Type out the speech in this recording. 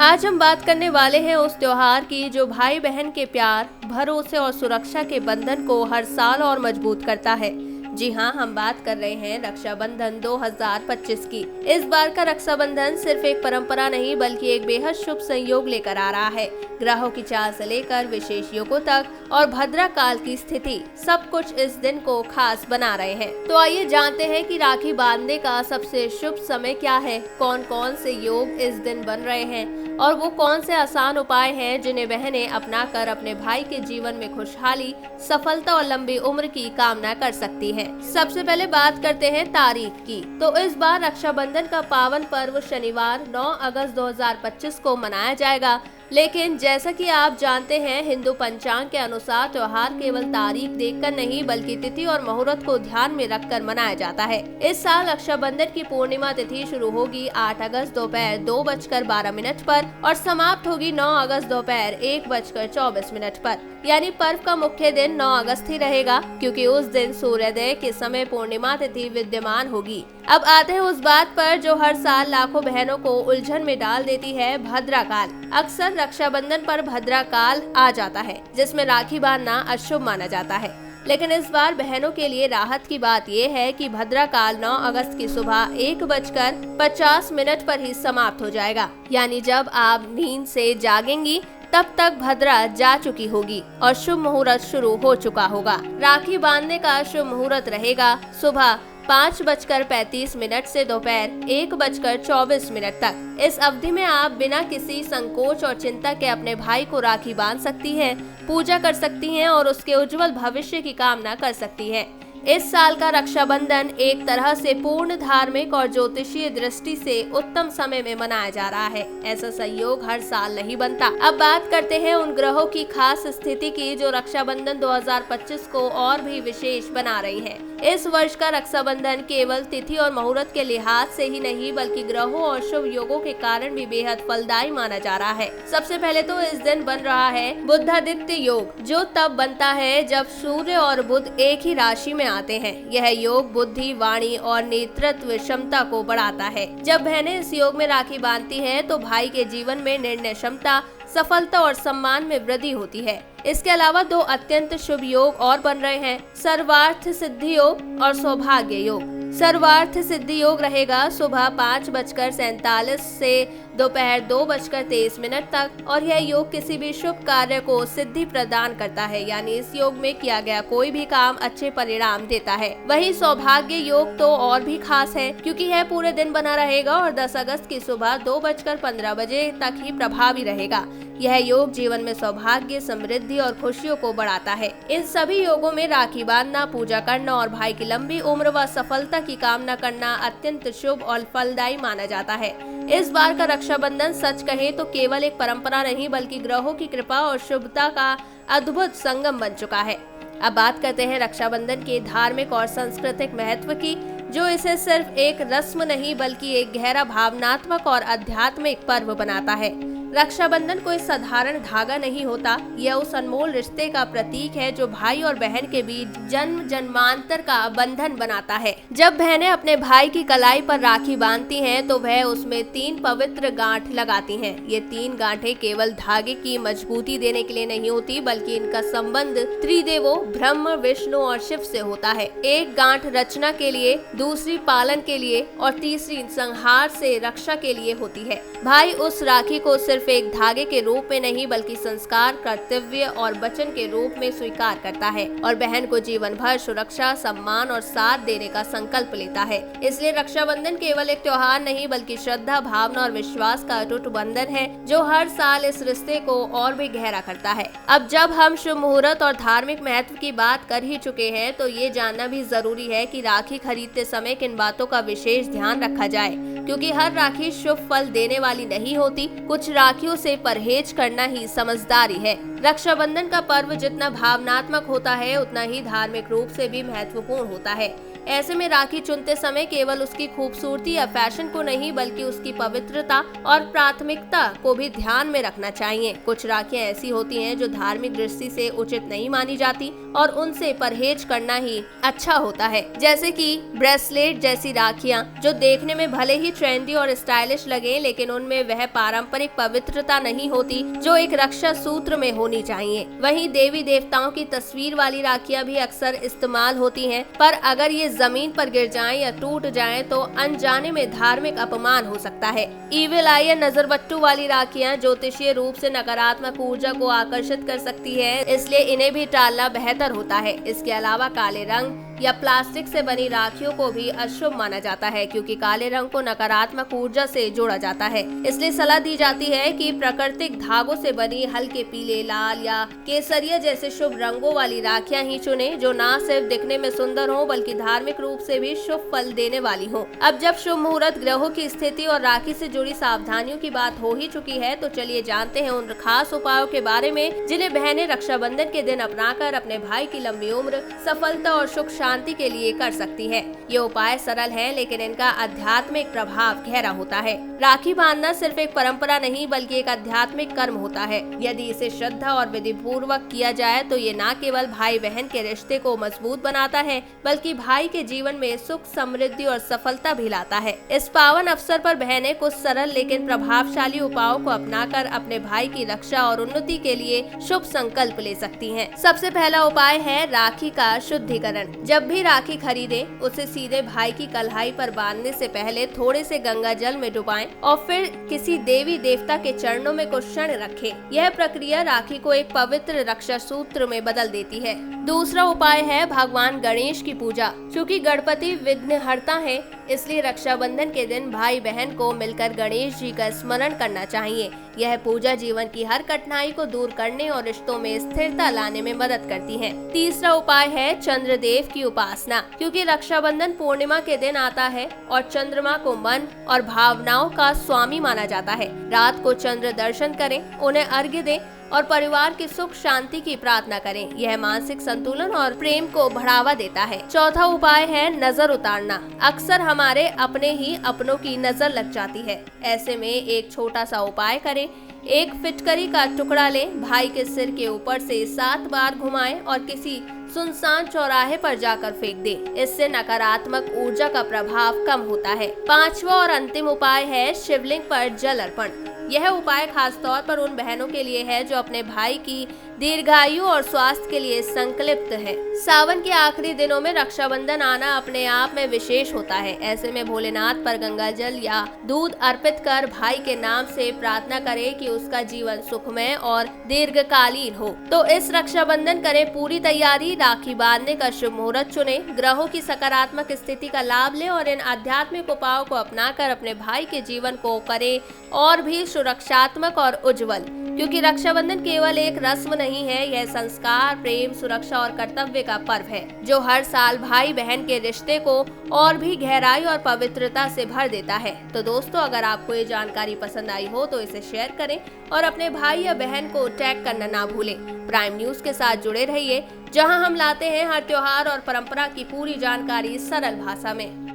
आज हम बात करने वाले हैं उस त्योहार की जो भाई बहन के प्यार, भरोसे और सुरक्षा के बंधन को हर साल और मजबूत करता है। जी हाँ, हम बात कर रहे हैं रक्षाबंधन 2025 की। इस बार का रक्षाबंधन सिर्फ एक परंपरा नहीं बल्कि एक बेहद शुभ संयोग लेकर आ रहा है। ग्रहों की चाल से लेकर विशेष योगों तक और भद्रा काल की स्थिति, सब कुछ इस दिन को खास बना रहे हैं। तो आइए जानते हैं कि राखी बांधने का सबसे शुभ समय क्या है, कौन कौन से योग इस दिन बन रहे हैं और वो कौन से आसान उपाय हैं जिन्हें बहनें अपनाकर अपने भाई के जीवन में खुशहाली, सफलता और लंबी उम्र की कामना कर सकती हैं। सबसे पहले बात करते हैं तारीख की। तो इस बार रक्षाबंधन का पावन पर्व शनिवार 9 अगस्त 2025 को मनाया जाएगा। लेकिन जैसा कि आप जानते हैं, हिंदू पंचांग के अनुसार त्योहार केवल तारीख देखकर नहीं बल्कि तिथि और मुहूर्त को ध्यान में रखकर मनाया जाता है। इस साल रक्षाबंधन की पूर्णिमा तिथि शुरू होगी 8 अगस्त दोपहर 2:12 पर और समाप्त होगी 9 अगस्त दोपहर 1:24 पर। यानी पर्व का मुख्य दिन 9 अगस्त ही रहेगा, क्योंकि उस दिन सूर्योदय के समय पूर्णिमा तिथि विद्यमान होगी। अब आते हैं उस बात पर जो हर साल लाखों बहनों को उलझन में डाल देती है, भद्रा काल। अक्सर रक्षाबंधन पर भद्रा काल आ जाता है, जिसमें राखी बांधना अशुभ माना जाता है। लेकिन इस बार बहनों के लिए राहत की बात यह है कि भद्रा काल 9 अगस्त की सुबह 1:50 पर ही समाप्त हो जाएगा। यानी जब आप नींद से जागेंगी तब तक भद्रा जा चुकी होगी और शुभ मुहूर्त शुरू हो चुका होगा। राखी बांधने का शुभ मुहूर्त रहेगा सुबह 5:35 से दोपहर 1:24 तक। इस अवधि में आप बिना किसी संकोच और चिंता के अपने भाई को राखी बांध सकती हैं, पूजा कर सकती हैं और उसके उज्जवल भविष्य की कामना कर सकती हैं। इस साल का रक्षाबंधन एक तरह से पूर्ण धार्मिक और ज्योतिषीय दृष्टि से उत्तम समय में मनाया जा रहा है। ऐसा संयोग हर साल नहीं बनता। अब बात करते हैं उन ग्रहों की खास स्थिति की जो रक्षाबंधन 2025 को और भी विशेष बना रही है। इस वर्ष का रक्षाबंधन केवल तिथि और मुहूर्त के लिहाज से ही नहीं बल्कि ग्रहों और शुभ योगों के कारण भी बेहद फलदायी माना जा रहा है। सबसे पहले तो इस दिन बन रहा है बुधादित्य योग, जो तब बनता है जब सूर्य और बुध एक ही राशि में आते हैं। यह योग बुद्धि, वाणी और नेतृत्व क्षमता को बढ़ाता है। जब बहनें इस योग में राखी बांधती हैं तो भाई के जीवन में निर्णय क्षमता, सफलता और सम्मान में वृद्धि होती है। इसके अलावा 2 अत्यंत शुभ योग और बन रहे हैं, सर्वार्थ सिद्धि योग और सौभाग्य योग। सर्वार्थ सिद्धि योग रहेगा सुबह 5:47 से दोपहर 2:23 तक और यह योग किसी भी शुभ कार्य को सिद्धि प्रदान करता है। यानी इस योग में किया गया कोई भी काम अच्छे परिणाम देता है। वही सौभाग्य योग तो और भी खास है, क्योंकि यह पूरे दिन बना रहेगा और 10 अगस्त की सुबह 2:15 तक ही प्रभावी रहेगा। यह योग जीवन में सौभाग्य, समृद्धि और खुशियों को बढ़ाता है। इन सभी योगों में राखी बांधना, पूजा करना और भाई की लंबी उम्र व सफलता की कामना करना अत्यंत शुभ और फलदायी माना जाता है। इस बार का रक्षाबंधन सच कहे तो केवल एक परंपरा नहीं बल्कि ग्रहों की कृपा और शुभता का अद्भुत संगम बन चुका है। अब बात करते हैं रक्षाबंधन के धार्मिक और सांस्कृतिक महत्व की, जो इसे सिर्फ एक रस्म नहीं बल्कि एक गहरा भावनात्मक और आध्यात्मिक पर्व बनाता है। रक्षाबंधन कोई साधारण धागा नहीं होता, यह उस अनमोल रिश्ते का प्रतीक है जो भाई और बहन के बीच जन्म जन्मांतर का बंधन बनाता है। जब बहनें अपने भाई की कलाई पर राखी बांधती हैं तो वह उसमें 3 पवित्र गांठ लगाती हैं। ये 3 गांठें केवल धागे की मजबूती देने के लिए नहीं होती बल्कि इनका संबंध त्रिदेवों ब्रह्मा, विष्णु और शिव से होता है। एक गांठ रचना के लिए, दूसरी पालन के लिए और तीसरी संहार से रक्षा के लिए होती है। भाई उस राखी को सिर्फ एक धागे के रूप में नहीं बल्कि संस्कार, कर्तव्य और वचन के रूप में स्वीकार करता है और बहन को जीवन भर सुरक्षा, सम्मान और साथ देने का संकल्प लेता है। इसलिए रक्षाबंधन केवल एक त्योहार नहीं बल्कि श्रद्धा, भावना और विश्वास का अटूट बंधन है जो हर साल इस रिश्ते को और भी गहरा करता है। अब जब हम शुभ मुहूर्त और धार्मिक महत्व की बात कर ही चुके हैं तो ये जानना भी जरूरी है कि राखी खरीदते समय किन बातों का विशेष ध्यान रखा जाए, क्योंकि हर राखी शुभ फल देने वाली नहीं होती। कुछ राखियों से परहेज करना ही समझदारी है। रक्षाबंधन का पर्व जितना भावनात्मक होता है उतना ही धार्मिक रूप से भी महत्वपूर्ण होता है। ऐसे में राखी चुनते समय केवल उसकी खूबसूरती या फैशन को नहीं बल्कि उसकी पवित्रता और प्राथमिकता को भी ध्यान में रखना चाहिए। कुछ राखियां ऐसी होती हैं जो धार्मिक दृष्टि से उचित नहीं मानी जाती और उनसे परहेज करना ही अच्छा होता है। जैसे कि ब्रेसलेट जैसी राखियां जो देखने में भले ही ट्रेंडी और स्टाइलिश लगे, लेकिन उनमें वह पारंपरिक पवित्रता नहीं होती जो एक रक्षा सूत्र में होनी चाहिए। वहीं देवी देवताओं की तस्वीर वाली राखियां भी अक्सर इस्तेमाल होती हैं, पर अगर ये जमीन पर गिर जाएं या टूट जाएं तो अनजाने में धार्मिक अपमान हो सकता है। ईविल आई या नजरबट्टू वाली राखियां ज्योतिषीय रूप से नकारात्मक ऊर्जा को आकर्षित कर सकती है, इसलिए इन्हें भी टालना बेहतर होता है। इसके अलावा काले रंग या प्लास्टिक से बनी राखियों को भी अशुभ माना जाता है, क्योंकि काले रंग को नकारात्मक ऊर्जा से जोड़ा जाता है। इसलिए सलाह दी जाती है कि प्राकृतिक धागों से बनी हल्के पीले, लाल या केसरिया जैसे शुभ रंगों वाली राखियां ही चुनें, जो न सिर्फ दिखने में सुंदर हो बल्कि धार्मिक रूप से भी शुभ फल देने वाली हो। अब जब शुभ मुहूर्त, ग्रहों की स्थिति और राखी से जुड़ी सावधानियों की बात हो ही चुकी है, तो चलिए जानते हैं उन खास उपायों के बारे में जिन्हें बहनें रक्षाबंधन के दिन अपनाकर अपने भाई की लंबी उम्र, सफलता और सुख शांति के लिए कर सकती है। ये उपाय सरल हैं, लेकिन इनका आध्यात्मिक प्रभाव गहरा होता है। राखी बांधना सिर्फ एक परंपरा नहीं बल्कि एक आध्यात्मिक कर्म होता है। यदि इसे श्रद्धा और विधि पूर्वक किया जाए तो ये न केवल भाई बहन के रिश्ते को मजबूत बनाता है, बल्कि भाई के जीवन में सुख, समृद्धि और सफलता भी लाता है। इस पावन अवसर पर बहनें कुछ सरल लेकिन प्रभावशाली उपायों को अपनाकर अपने भाई की रक्षा और उन्नति के लिए शुभ संकल्प ले सकती हैं। सबसे पहला उपाय है राखी का शुद्धिकरण। जब भी राखी खरीदे उसे सीधे भाई की कलाई पर बांधने से पहले थोड़े से गंगा जल में डुबाएं और फिर किसी देवी देवता के चरणों में कुछ क्षण रखें। यह प्रक्रिया राखी को एक पवित्र रक्षा सूत्र में बदल देती है। दूसरा उपाय है भगवान गणेश की पूजा। क्योंकि गणपति विघ्नहर्ता है, इसलिए रक्षाबंधन के दिन भाई बहन को मिलकर गणेश जी का स्मरण करना चाहिए। यह पूजा जीवन की हर कठिनाई को दूर करने और रिश्तों में स्थिरता लाने में मदद करती है। तीसरा उपाय है चंद्रदेव की उपासना। क्योंकि रक्षाबंधन पूर्णिमा के दिन आता है और चंद्रमा को मन और भावनाओं का स्वामी माना जाता है। रात को चंद्र दर्शन करें, उन्हें अर्घ्य दें और परिवार की सुख शांति की प्रार्थना करें। यह मानसिक संतुलन और प्रेम को बढ़ावा देता है। चौथा उपाय है नजर उतारना। अक्सर हमारे अपने ही अपनों की नजर लग जाती है। ऐसे में एक छोटा सा उपाय करें। एक फिटकरी का टुकड़ा लें, भाई के सिर के ऊपर से 7 बार घुमाएं और किसी सुनसान चौराहे पर जाकर फेंक दें। इससे नकारात्मक ऊर्जा का प्रभाव कम होता है। पांचवा और अंतिम उपाय है शिवलिंग पर जल अर्पण। यह उपाय खास तौर पर उन बहनों के लिए है जो अपने भाई की दीर्घायु और स्वास्थ्य के लिए संकल्पित है। सावन के आखिरी दिनों में रक्षाबंधन आना अपने आप में विशेष होता है। ऐसे में भोलेनाथ पर गंगा जल या दूध अर्पित कर भाई के नाम से प्रार्थना करें कि उसका जीवन सुखमय और दीर्घकालीन हो। तो इस रक्षाबंधन करें पूरी तैयारी, राखी बांधने का शुभ मुहूर्त चुने, ग्रहों की सकारात्मक स्थिति का लाभ लें और इन आध्यात्मिक उपायों को अपनाकर अपने भाई के जीवन को करें और भी सुरक्षात्मक और उज्जवल। क्योंकि रक्षाबंधन केवल एक रस्म नहीं है, यह संस्कार, प्रेम, सुरक्षा और कर्तव्य का पर्व है जो हर साल भाई बहन के रिश्ते को और भी गहराई और पवित्रता से भर देता है। तो दोस्तों, अगर आपको ये जानकारी पसंद आई हो तो इसे शेयर करें और अपने भाई या बहन को टैग करना ना भूलें। प्राइम न्यूज के साथ जुड़े रहिए, जहां हम लाते हैं हर त्योहार और परंपरा की पूरी जानकारी सरल भाषा में।